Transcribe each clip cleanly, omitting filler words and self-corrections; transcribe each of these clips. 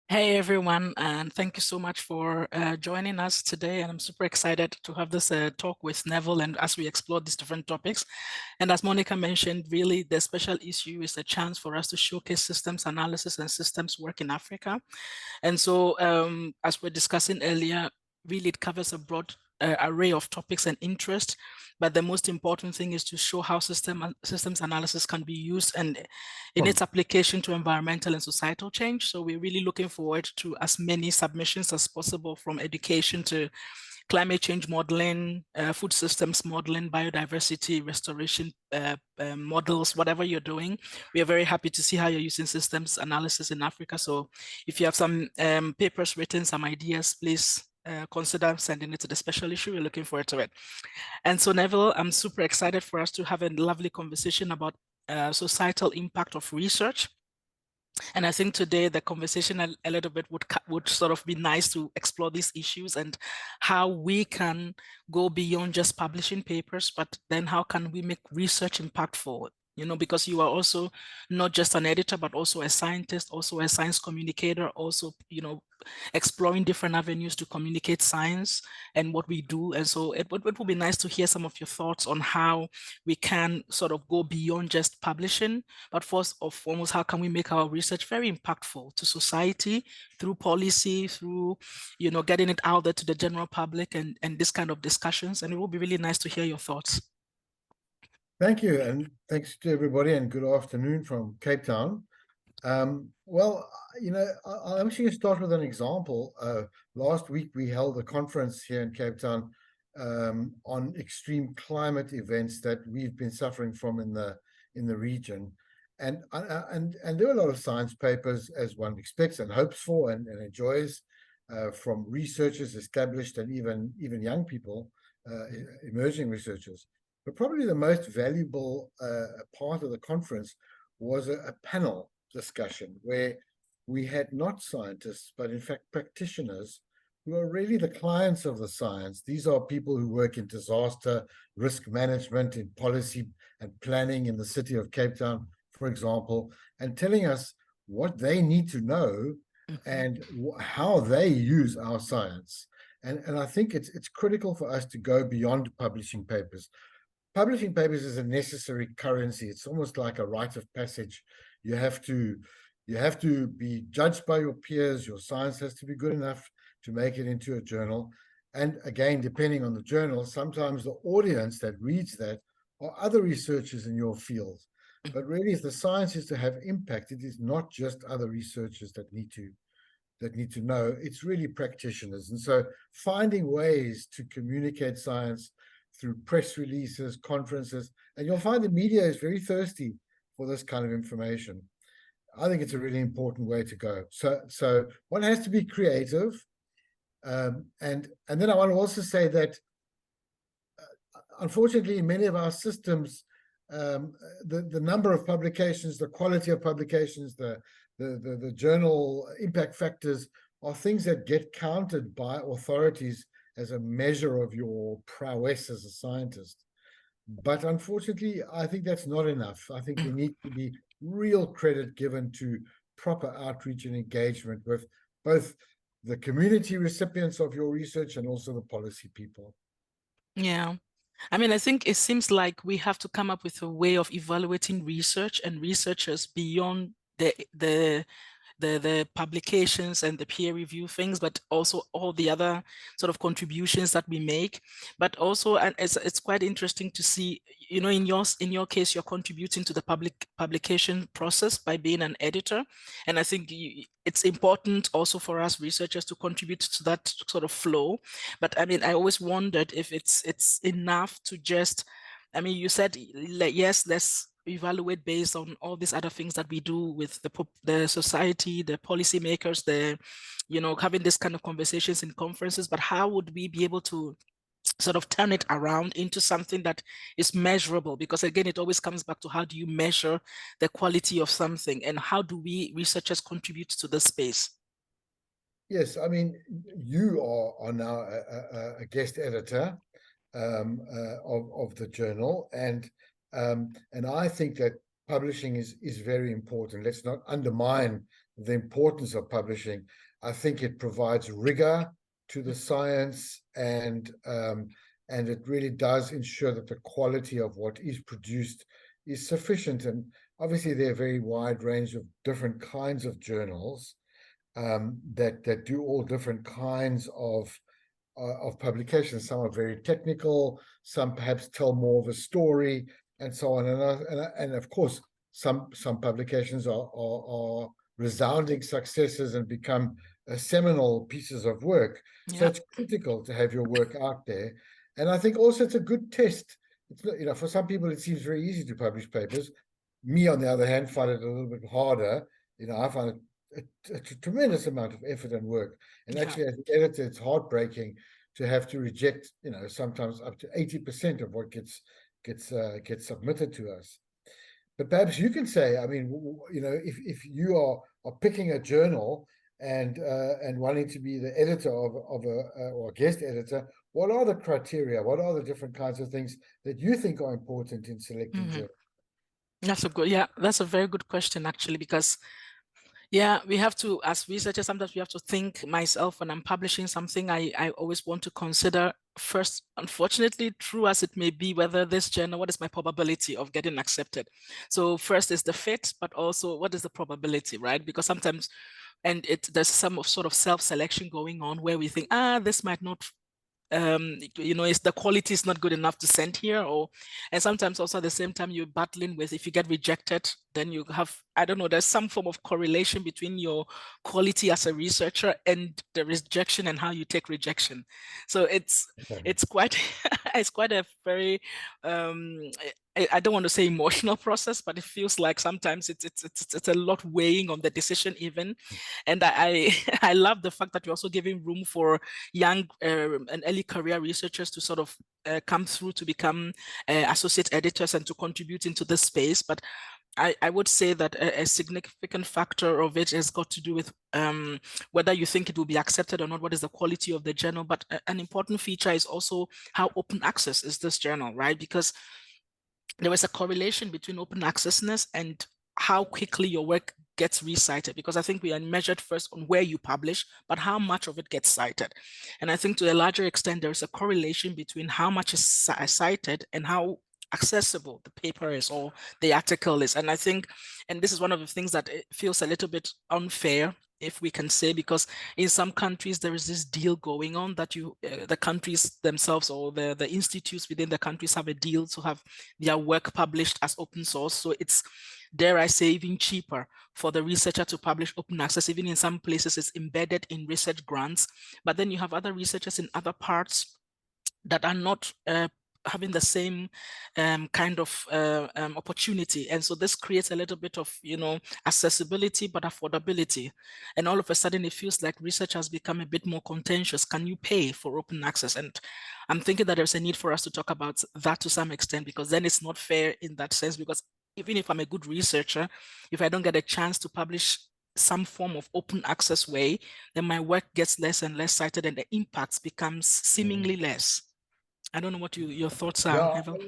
Hey everyone, and thank you so much for joining us today. And I'm super excited to have this talk with Neville and as we explore these different topics. And as Monica mentioned, really the special issue is a chance for us to showcase systems analysis and systems work in Africa. And so as we're discussing earlier, really it covers a broad array of topics and interest, but the most important thing is to show how systems analysis can be used and in its application to environmental and societal change. So we're really looking forward to as many submissions as possible, from education to climate change modeling, food systems modeling, biodiversity restoration models, whatever you're doing. We are very happy to see how you're using systems analysis in Africa. So if you have some papers written, some ideas, please consider sending it to the special issue. We're looking forward to it. And so Neville, I'm super excited for us to have a lovely conversation about societal impact of research. And I think today the conversation a little bit would sort of be nice to explore these issues and how we can go beyond just publishing papers, but then how can we make research impactful? Because you are also not just an editor, but also a scientist, also a science communicator, also, exploring different avenues to communicate science and what we do. And so it would be nice to hear some of your thoughts on how we can sort of go beyond just publishing, but first and foremost, how can we make our research very impactful to society through policy, through, getting it out there to the general public and this kind of discussions. And it will be really nice to hear your thoughts. Thank you, and thanks to everybody, and good afternoon from Cape Town. Well, I'm actually going to start with an example. Last week, we held a conference here in Cape Town on extreme climate events that we've been suffering from in the region, and there were a lot of science papers, as one expects and hopes for and enjoys, from researchers, established, and even young people, emerging researchers. But probably the most valuable part of the conference was a panel discussion where we had not scientists, but in fact practitioners who are really the clients of the science. These are people who work in disaster risk management, in policy and planning in the city of Cape Town, for example, and telling us what they need to know and how they use our science. And I think it's critical for us to go beyond publishing papers. Publishing papers is a necessary currency. It's almost like a rite of passage. You have to be judged by your peers. Your science has to be good enough to make it into a journal. And again, depending on the journal, sometimes the audience that reads that are other researchers in your field. But really, if the science is to have impact, it is not just other researchers that need to know. It's really practitioners. And so finding ways to communicate science through press releases, conferences, and you'll find the media is very thirsty for this kind of information. I think it's a really important way to go. So one has to be creative. And then I want to also say that, unfortunately, in many of our systems, the number of publications, the quality of publications, the journal impact factors are things that get counted by authorities as a measure of your prowess as a scientist. But unfortunately, I think that's not enough. I think there needs to be real credit given to proper outreach and engagement with both the community recipients of your research and also the policy people. Yeah. I mean, I think it seems like we have to come up with a way of evaluating research and researchers beyond the publications and the peer review things, but also all the other sort of contributions that we make. But also, and it's quite interesting to see, in your case, you're contributing to the publication process by being an editor. And I think it's important also for us researchers to contribute to that sort of flow. But I mean, I always wondered if it's enough to just, I mean, you said, yes, let's evaluate based on all these other things that we do with the society, the policymakers, having this kind of conversations in conferences, but how would we be able to sort of turn it around into something that is measurable? Because again, it always comes back to how do you measure the quality of something and how do we researchers contribute to the space? Yes, I mean, you are now a guest editor of the journal, and I think that publishing is very important. Let's not undermine the importance of publishing. I think it provides rigor to the science, and it really does ensure that the quality of what is produced is sufficient. And obviously there are a very wide range of different kinds of journals that do all different kinds of publications. Some are very technical, some perhaps tell more of a story, and so on. And of course, some publications are resounding successes and become seminal pieces of work. So Yeah. it's critical to have your work out there. And I think also it's a good test. It's not, for some people it seems very easy to publish papers. Me, on the other hand, find it a little bit harder. I find it a tremendous amount of effort and work. And actually, as an editor, it's heartbreaking to have to reject, sometimes up to 80% of what gets submitted to us. But perhaps you can say, I mean, if you are picking a journal and wanting to be the editor of a or guest editor, what are the criteria? What are the different kinds of things that you think are important in selecting journals? That's a very good question, actually, because we have to, as researchers, sometimes we have to think. Myself, when I'm publishing something, I always want to consider first, unfortunately, true as it may be, whether this journal, what is my probability of getting accepted? So first is the fit, but also what is the probability, right? Because sometimes, and there's some sort of self-selection going on where we think, this might not is the quality is not good enough to send here, and sometimes also at the same time you're battling with, if you get rejected, then you have, I don't know, there's some form of correlation between your quality as a researcher and the rejection and how you take rejection. So it's quite it's quite a very I don't want to say emotional process, but it feels like sometimes it's a lot weighing on the decision even. And I I love the fact that you're also giving room for young and early career researchers to sort of come through to become associate editors and to contribute into this space. But I would say that a significant factor of it has got to do with whether you think it will be accepted or not, what is the quality of the journal. But an important feature is also how open access is this journal, right? Because there is a correlation between open accessness and how quickly your work gets recited, because I think we are measured first on where you publish, but how much of it gets cited. And I think to a larger extent, there is a correlation between how much is cited and how accessible the paper is or the article is. And I think, and this is one of the things that it feels a little bit unfair, if we can say, because in some countries there is this deal going on that the countries themselves or the institutes within the countries have a deal to have their work published as open source. So it's, dare I say, even cheaper for the researcher to publish open access. Even in some places it's embedded in research grants, but then you have other researchers in other parts that are not having the same kind of opportunity. And so this creates a little bit of, accessibility, but affordability. And all of a sudden it feels like research has become a bit more contentious. Can you pay for open access? And I'm thinking that there's a need for us to talk about that to some extent, because then it's not fair in that sense, because even if I'm a good researcher, if I don't get a chance to publish some form of open access way, then my work gets less and less cited and the impact becomes seemingly less. I don't know what your thoughts are, Neville.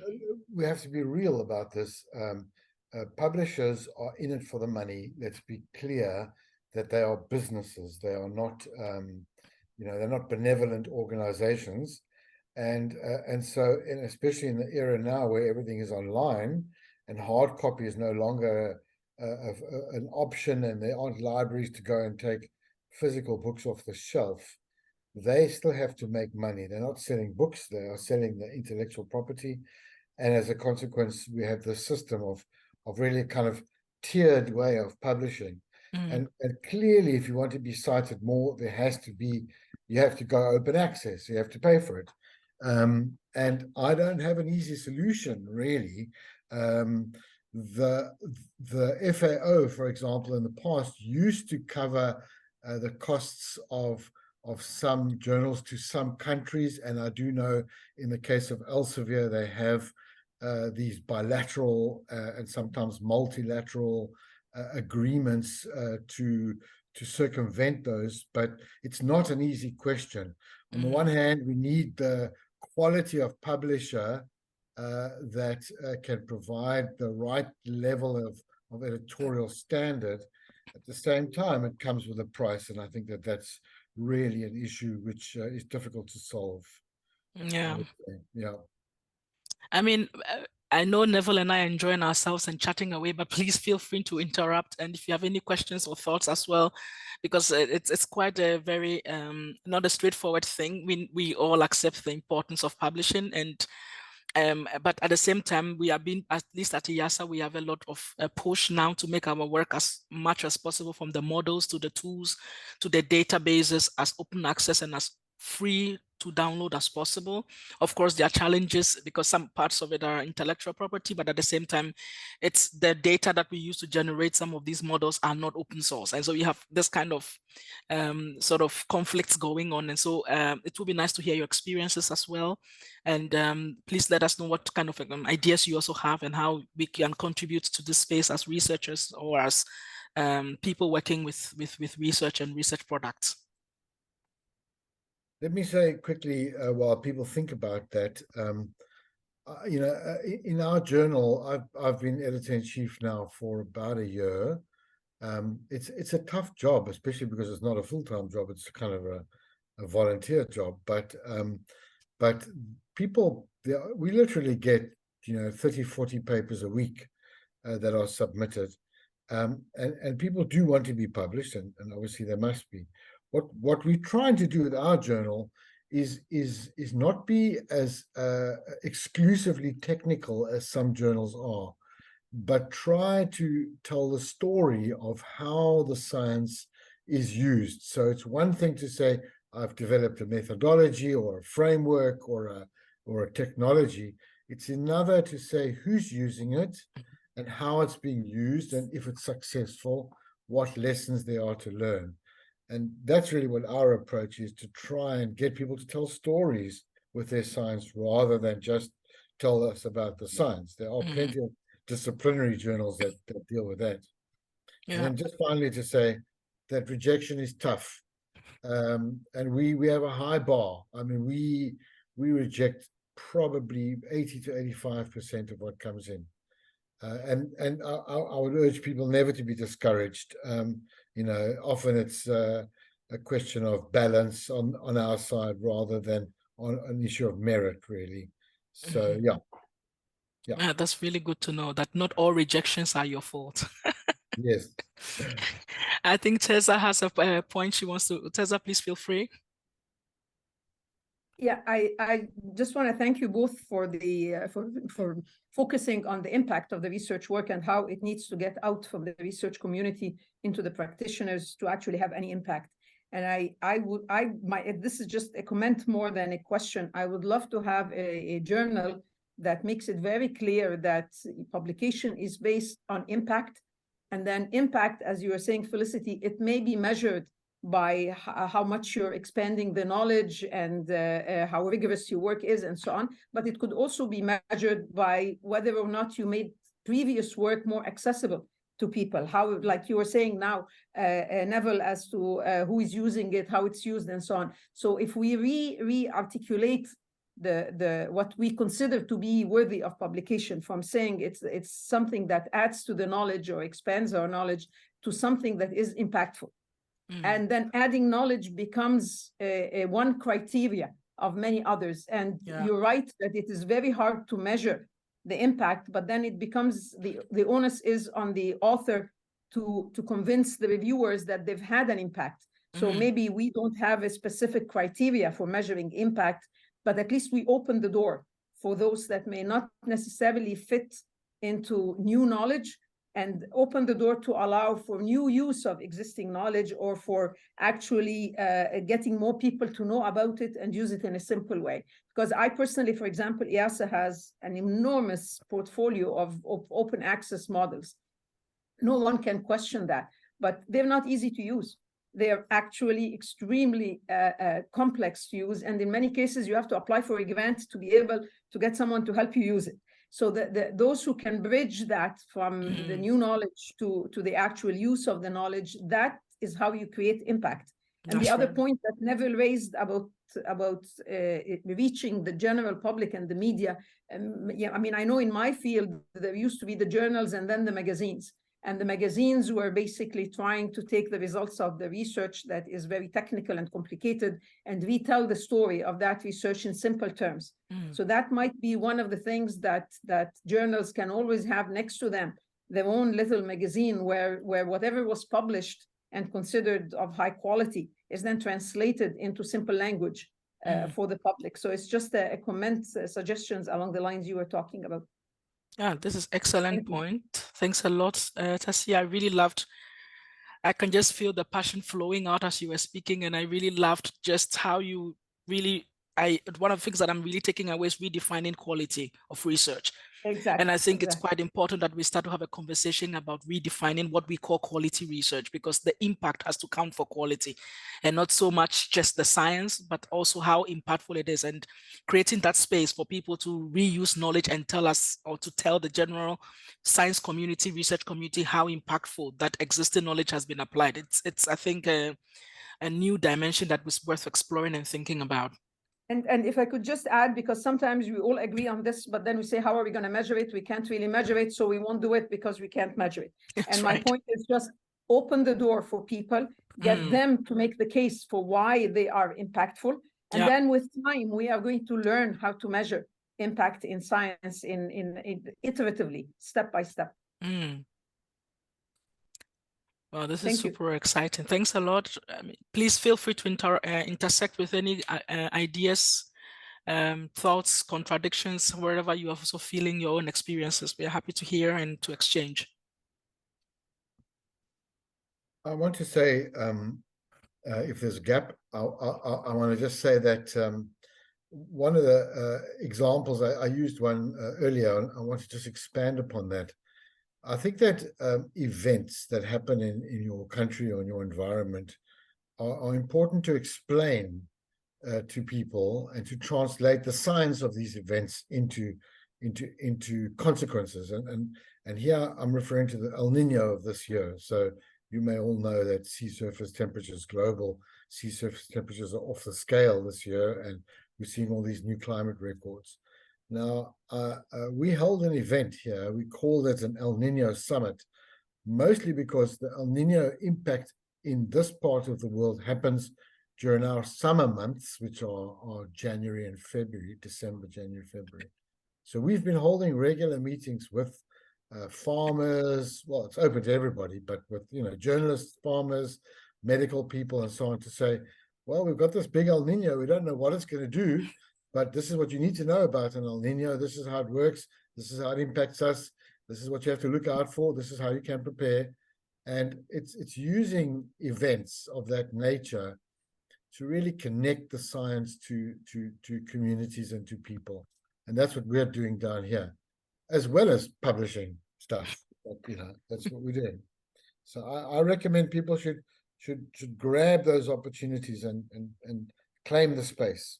We have to be real about this. Publishers are in it for the money. Let's be clear that they are businesses. They are not, they're not benevolent organizations. And so, and especially in the era now where everything is online and hard copy is no longer an option, and there aren't libraries to go and take physical books off the shelf, they still have to make money. They're not selling books, they are selling the intellectual property. And as a consequence, we have this system of really kind of tiered way of publishing. And clearly, if you want to be cited more, there has to be, you have to go open access, you have to pay for it. And I don't have an easy solution, really. The FAO, for example, in the past used to cover the costs of some journals to some countries, and I do know in the case of Elsevier they have these bilateral and sometimes multilateral agreements to circumvent those, but it's not an easy question. On the one hand, we need the quality of publisher that can provide the right level of editorial standard. At the same time, it comes with a price, and I think that that's really an issue which is difficult to solve. I Yeah. would say. Yeah. I mean, I know Neville and I are enjoying ourselves and chatting away, but please feel free to interrupt. And if you have any questions or thoughts as well, because it's quite a very not a straightforward thing. We all accept the importance of publishing, and but at the same time, we are being, at least at IIASA, we have a lot of push now to make our work as much as possible, from the models to the tools to the databases, as open access and as free to download as possible. Of course, there are challenges because some parts of it are intellectual property, but at the same time, it's the data that we use to generate some of these models are not open source. And so you have this kind of sort of conflicts going on. And so it would be nice to hear your experiences as well. And please let us know what kind of ideas you also have and how we can contribute to this space as researchers or as people working with research and research products. Let me say quickly while people think about that. You know, in our journal, I've been editor-in-chief now for about a year. It's a tough job, especially because it's not a full-time job. It's kind of a volunteer job. But people, we literally get 30, 40 papers a week that are submitted, and people do want to be published, and obviously they must be. What we're trying to do with our journal is not be as exclusively technical as some journals are, but try to tell the story of how the science is used. So it's one thing to say, I've developed a methodology or a framework or a technology. It's another to say who's using it and how it's being used, and if it's successful, what lessons there are to learn. And that's really what our approach is, to try and get people to tell stories with their science rather than just tell us about the science. There are plenty of disciplinary journals that deal with that. Yeah. And then just finally to say that rejection is tough. And we have a high bar. I mean, we reject probably 80 to 85% of what comes in. And I would urge people never to be discouraged. Often it's a question of balance on our side rather than on an issue of merit, really. So, Yeah, that's really good to know that not all rejections are your fault. Yes. I think Tessa has a point she wants to. Tessa, please feel free. Yeah, I just want to thank you both for the for focusing on the impact of the research work and how it needs to get out from the research community into the practitioners to actually have any impact. And this is just a comment more than a question. I would love to have a journal that makes it very clear that publication is based on impact, and then impact, as you were saying, Felicity, it may be measured by how much you're expanding the knowledge and how rigorous your work is and so on. But it could also be measured by whether or not you made previous work more accessible to people. How, like you were saying now, Neville, as to who is using it, how it's used and so on. So if we re-articulate the what we consider to be worthy of publication, from saying it's something that adds to the knowledge or expands our knowledge to something that is impactful. And then adding knowledge becomes a one criteria of many others. And you're right that it is very hard to measure the impact, but then it becomes the onus is on the author to convince the reviewers that they've had an impact. So maybe we don't have a specific criteria for measuring impact, but at least we open the door for those that may not necessarily fit into new knowledge, and open the door to allow for new use of existing knowledge, or for actually getting more people to know about it and use it in a simple way. Because I personally, for example, IIASA has an enormous portfolio of open access models. No one can question that, but they're not easy to use. They're actually extremely complex to use. And in many cases, you have to apply for a grant to be able to get someone to help you use it. So those who can bridge that from the new knowledge to the actual use of the knowledge, that is how you create impact. And the other point that Neville raised about reaching the general public and the media, I mean, I know in my field, there used to be the journals and then the magazines. And the magazines were basically trying to take the results of the research that is very technical and complicated and retell the story of that research in simple terms. So that might be one of the things that journals can always have next to them, their own little magazine where whatever was published and considered of high quality is then translated into simple language for the public. So it's just a comment, suggestions along the lines you were talking about. Yeah, this is excellent point. Thanks a lot, Tassia. I really loved, I can just feel the passion flowing out as you were speaking, and I really loved just how you really, one of the things that I'm really taking away is redefining quality of research. Exactly. And I think it's quite important that we start to have a conversation about redefining what we call quality research, because the impact has to count for quality and not so much just the science, but also how impactful it is, and creating that space for people to reuse knowledge and tell us, or to tell the general science community, research community, how impactful that existing knowledge has been applied. It's I think, a new dimension that was worth exploring and thinking about. And if I could just add, because sometimes we all agree on this, but then we say, how are we going to measure it? We can't really measure it, so we won't do it because we can't measure it. And my point is just open the door for people, get them to make the case for why they are impactful. And then with time, we are going to learn how to measure impact in science in iteratively, step by step. Well, this is super exciting. Thanks a lot. Please feel free to intersect with any ideas, thoughts, contradictions, wherever you are also feeling your own experiences. We are happy to hear and to exchange. I want to say, if there's a gap, I want to just say that one of the examples, I used one earlier, and I want to just expand upon that. I think that events that happen in your country or in your environment are important to explain to people and to translate the science of these events into consequences. And here I'm referring to the El Nino of this year. So you may all know that sea surface temperatures, global sea surface temperatures, are off the scale this year, and we're seeing all these new climate records. Now, we held an event here. We called it an El Nino Summit, mostly because the El Nino impact in this part of the world happens during our summer months, which are January and February, December, January, February. So we've been holding regular meetings with farmers. Well, it's open to everybody, but with, journalists, farmers, medical people, and so on, to say, well, we've got this big El Nino. We don't know what it's going to do, but this is what you need to know about an El Nino. This is how it works. This is how it impacts us. This is what you have to look out for. This is how you can prepare. And it's using events of that nature to really connect the science to communities and to people. And that's what we're doing down here, as well as publishing stuff. But, that's what we're doing. So I recommend people should grab those opportunities and claim the space.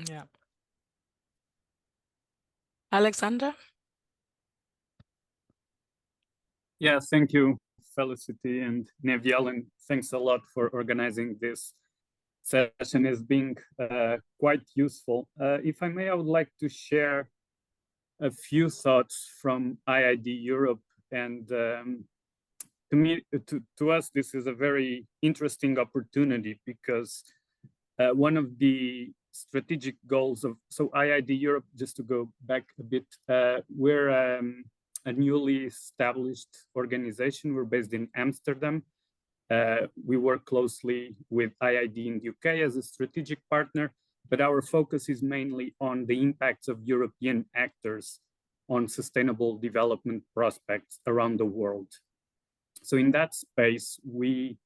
Yeah. Alexander? Yeah, thank you, Felicity and Neviel, and thanks a lot for organizing this session. It's being quite useful. If I may, I would like to share a few thoughts from IID Europe, and to us, this is a very interesting opportunity, because one of the strategic goals of, so IID Europe, just to go back a bit, we're a newly established organization. We're based in Amsterdam. We work closely with IID in the UK as a strategic partner, but our focus is mainly on the impacts of European actors on sustainable development prospects around the world. So in that space, we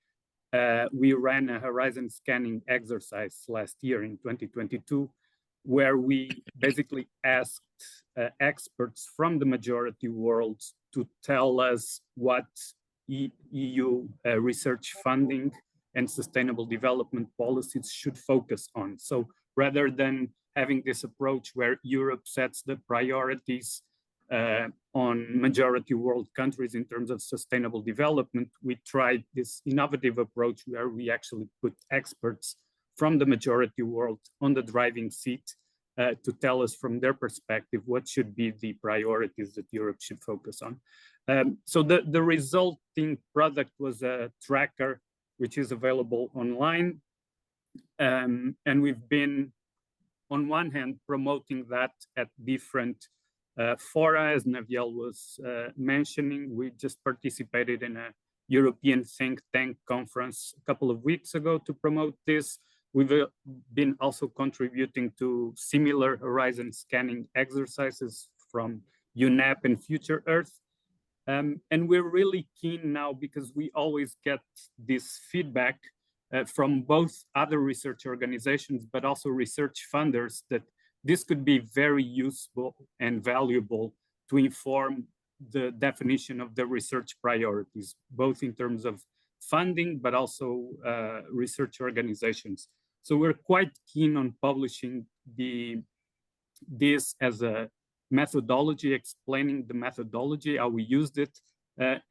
ran a horizon scanning exercise last year in 2022, where we basically asked experts from the majority world to tell us what EU research funding and sustainable development policies should focus on. So rather than having this approach where Europe sets the priorities on majority world countries in terms of sustainable development, we tried this innovative approach where we actually put experts from the majority world on the driving seat to tell us from their perspective what should be the priorities that Europe should focus on. So the resulting product was a tracker, which is available online. And we've been, on one hand, promoting that at different fora, as Naviel was mentioning. We just participated in a European think tank conference a couple of weeks ago to promote this. We've been also contributing to similar horizon scanning exercises from UNEP and Future Earth. And we're really keen now because we always get this feedback from both other research organizations, but also research funders, that this could be very useful and valuable to inform the definition of the research priorities, both in terms of funding, but also research organizations. So we're quite keen on publishing this as a methodology, explaining the methodology, how we used it.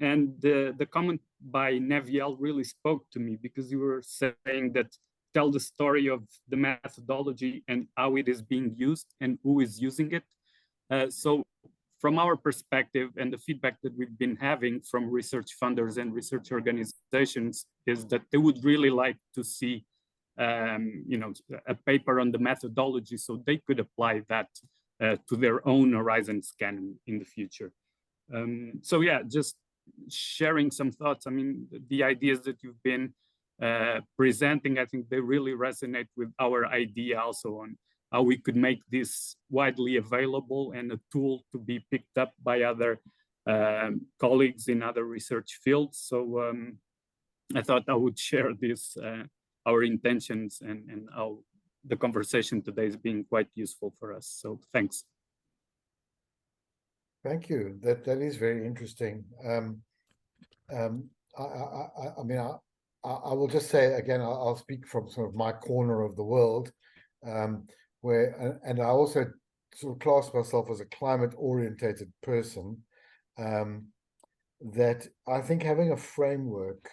And the comment by Naviel really spoke to me, because you were saying that tell the story of the methodology and how it is being used and who is using it. So from our perspective and the feedback that we've been having from research funders and research organizations is that they would really like to see a paper on the methodology so they could apply that to their own horizon scanning in the future. So yeah, just sharing some thoughts. I mean, the ideas that you've been presenting, I think they really resonate with our idea also on how we could make this widely available and a tool to be picked up by other colleagues in other research fields. So I thought I would share this, our intentions, and how the conversation today is being quite useful for us. So thanks. Thank you. That is very interesting. I mean, I will just say again, I'll speak from sort of my corner of the world, where, and I also sort of class myself as a climate-orientated person, that I think having a framework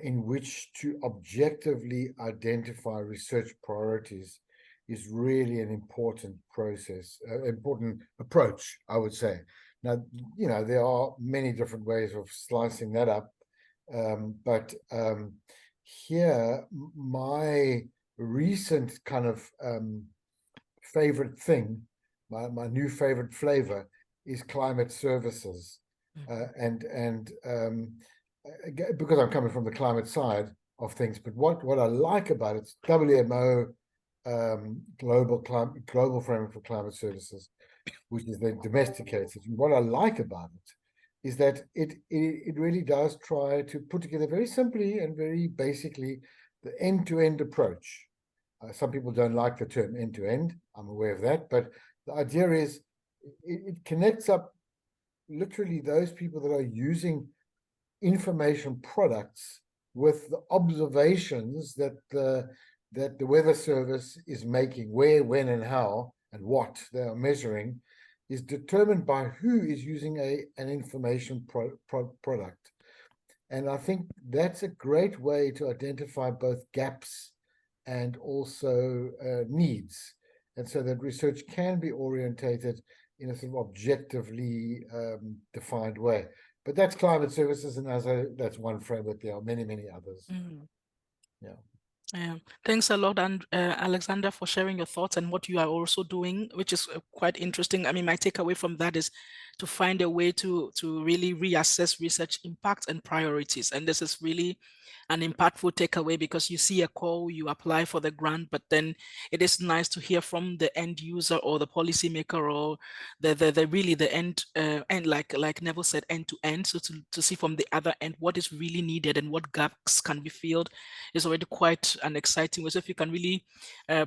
in which to objectively identify research priorities is really an important process, important approach, I would say. Now, you know, there are many different ways of slicing that up, but here, my recent kind of favorite thing, my new favorite flavor is climate services. Because I'm coming from the climate side of things, but what I like about it, WMO, global framework for climate services, which is then domesticated. And what I like about it is that it really does try to put together very simply and very basically the end-to-end approach. Some people don't like the term end-to-end, I'm aware of that, but the idea is it connects up literally those people that are using information products with the observations that the Weather Service is making, where, when, and how, and what they are measuring, is determined by who is using an information product. And I think that's a great way to identify both gaps and also needs, and so that research can be orientated in a sort of objectively defined way. But that's climate services, and that's one framework. There are many, many others. Yeah. Thanks a lot, and Alexander, for sharing your thoughts and what you are also doing, which is quite interesting. I mean, my takeaway from that is to find a way to really reassess research impact and priorities. And this is really an impactful takeaway, because you see a call, you apply for the grant, but then it is nice to hear from the end user or the policymaker or the really the end, like Neville said, end to end. So to see from the other end what is really needed and what gaps can be filled is already quite an exciting way. So if you can really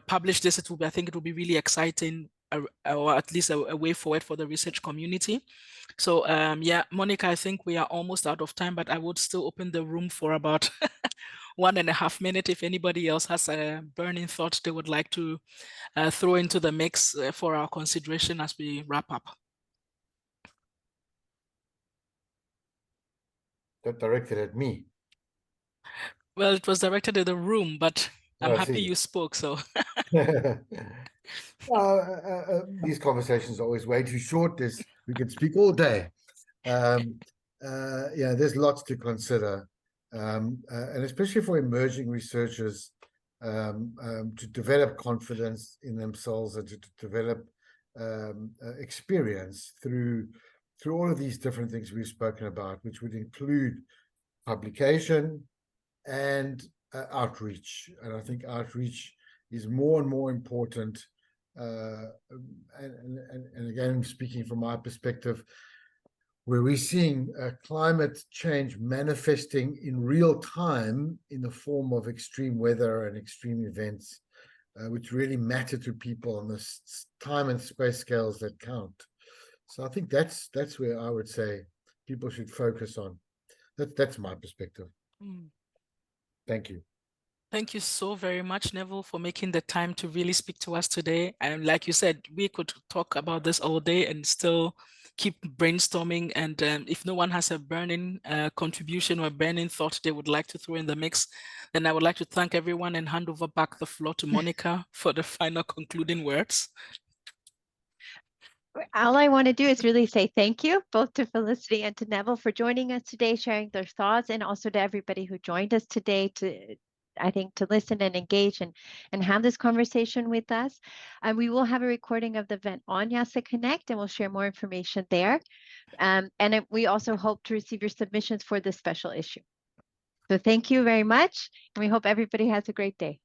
publish this, it will be, I think it will be really exciting, or at least a way forward for the research community. So yeah, Monica, I think we are almost out of time, but I would still open the room for about 1.5 minutes if anybody else has a burning thought they would like to throw into the mix for our consideration as we wrap up. That directed at me. Well, it was directed at the room, but I'm happy you spoke, so. These conversations are always way too short. We can speak all day. Yeah, there's lots to consider, and especially for emerging researchers, to develop confidence in themselves and to develop experience through all of these different things we've spoken about, which would include publication and outreach. And I think outreach is more and more important. And again, speaking from my perspective, where we're seeing climate change manifesting in real time in the form of extreme weather and extreme events, which really matter to people on the time and space scales that count. So I think that's where I would say people should focus on. That's my perspective. Thank you. Thank you so very much, Neville, for making the time to really speak to us today. And like you said, we could talk about this all day and still keep brainstorming. And if no one has a burning contribution or a burning thought they would like to throw in the mix, then I would like to thank everyone and hand over back the floor to Monica for the final concluding words. All I want to do is really say thank you both to Felicity and to Neville for joining us today, sharing their thoughts, and also to everybody who joined us today to listen and engage and have this conversation with us. And we will have a recording of the event on IIASA Connect, and we'll share more information there. And we also hope to receive your submissions for this special issue. So thank you very much, and we hope everybody has a great day.